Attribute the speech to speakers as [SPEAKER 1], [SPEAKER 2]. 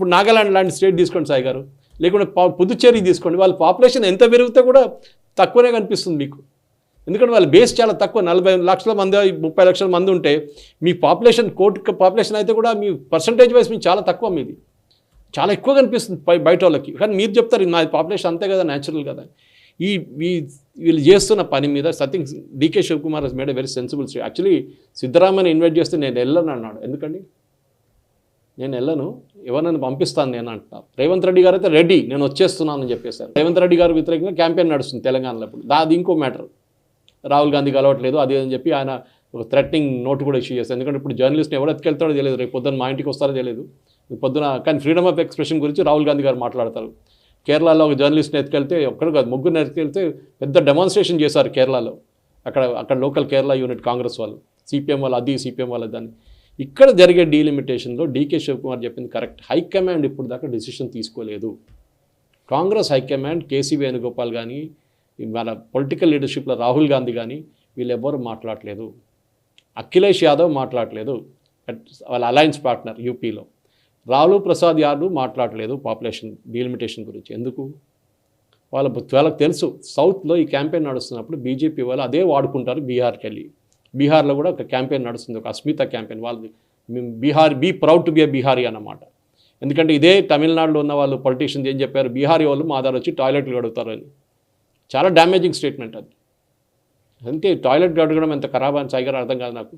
[SPEAKER 1] ఇప్పుడు నాగాలాండ్ లాంటి స్టేట్ తీసుకోండి సాయి గారు, లేకుంటే పుదుచ్చేరి తీసుకోండి, వాళ్ళ పాపులేషన్ ఎంత పెరిగితే కూడా తక్కువనే కనిపిస్తుంది మీకు. ఎందుకంటే వాళ్ళ బేస్ చాలా తక్కువ, 40 లక్షల మంది 30 లక్షల మంది ఉంటే మీ పాపులేషన్ కోటి పాపులేషన్ అయితే కూడా మీ పర్సంటేజ్ వైజ్ మీకు చాలా తక్కువ, మీది చాలా ఎక్కువ కనిపిస్తుంది బయట వాళ్ళకి. కానీ మీరు చెప్తారు నా పాపులేషన్ అంతే కదా, న్యాచురల్ కదా. వీళ్ళు చేస్తున్న పని మీద సత్యం DK Shivakumar has made a very sensible state. Actually సిద్ధరామయ్యని ఇన్వైట్ చేస్తే నేను వెళ్ళను అన్నాడు. ఎందుకండి నేను వెళ్ళను, ఎవరినైనా పంపిస్తాను నేను అంటున్నారు. రేవంత్ రెడ్డి గారు అయితే రెడీ, నేను వచ్చేస్తున్నాను అని చెప్పేశారు. రేవంత్ రెడ్డి గారు వ్యతిరేకంగా క్యాంపెయిన్ నడుస్తుంది తెలంగాణలో. ఇప్పుడు అది ఇంకో మ్యాటర్. రాహుల్ గాంధీ కలవట్లేదు అది అని చెప్పి ఆయన ఒక థ్రెటనింగ్ నోట్ కూడా ఇష్యూ చేస్తారు. ఎందుకంటే ఇప్పుడు జర్నలిస్ట్ని ఎవరు ఎత్తుకెళ్తాడో తెలియదు, రేపు పొద్దున్న మా ఇంటికి వస్తారో తెలియదు పొద్దున. కానీ ఫ్రీడమ్ ఆఫ్ ఎక్స్ప్రెషన్ గురించి రాహుల్ గాంధీ గారు మాట్లాడతారు. కేరళలో ఒక జర్నలిస్ట్ని ఎత్తుకెళ్తే ఒక్కడు కాదు, ముగ్గురిని ఎత్తుకెళ్తే పెద్ద డెమాన్స్ట్రేషన్ చేశారు కేరళలో. అక్కడ లోకల్ కేరళ యూనిట్ కాంగ్రెస్ వాళ్ళు, సిపిఎం వాళ్ళు, అది సిపిఎం వాళ్ళ దాన్ని. ఇక్కడ జరిగే డీలిమిటేషన్లో డీకే శివకుమార్ చెప్పింది కరెక్ట్. హైకమాండ్ ఇప్పుడు దాకా డిసిషన్ తీసుకోలేదు. కాంగ్రెస్ హైకమాండ్ కేసీ వేణుగోపాల్ కానీ మన పొలిటికల్ లీడర్షిప్లో రాహుల్ గాంధీ కానీ వీళ్ళెవ్వరూ మాట్లాడలేదు. అఖిలేష్ యాదవ్ మాట్లాడలేదు, వాళ్ళ అలయన్స్ పార్ట్నర్ యూపీలో. లాలూ ప్రసాద్ యాదవ్ మాట్లాడలేదు పాపులేషన్ డీలిమిటేషన్ గురించి. ఎందుకు? వాళ్ళకి తెలుసు సౌత్లో ఈ క్యాంపెయిన్ నడుస్తున్నప్పుడు బీజేపీ వాళ్ళు అదే వాడుకుంటారు బీహార్కి వెళ్ళి. బీహార్లో కూడా ఒక క్యాంపెయిన్ నడుస్తుంది, ఒక అస్మిత క్యాంపెయిన్. వాళ్ళది Bihar be proud to be a Bihari అన్నమాట. ఎందుకంటే ఇదే తమిళనాడులో ఉన్న వాళ్ళు పొలిటీషియన్స్ ఏం చెప్పారు, బీహారీ వాళ్ళు మా దగ్గర వచ్చి టాయిలెట్లు కడుగుతారని. చాలా డ్యామేజింగ్ స్టేట్మెంట్ అది. అంతే, టాయిలెట్ అడగడం ఎంత ఖరాబ్ అని సాయి గారు అర్థం కాదు నాకు.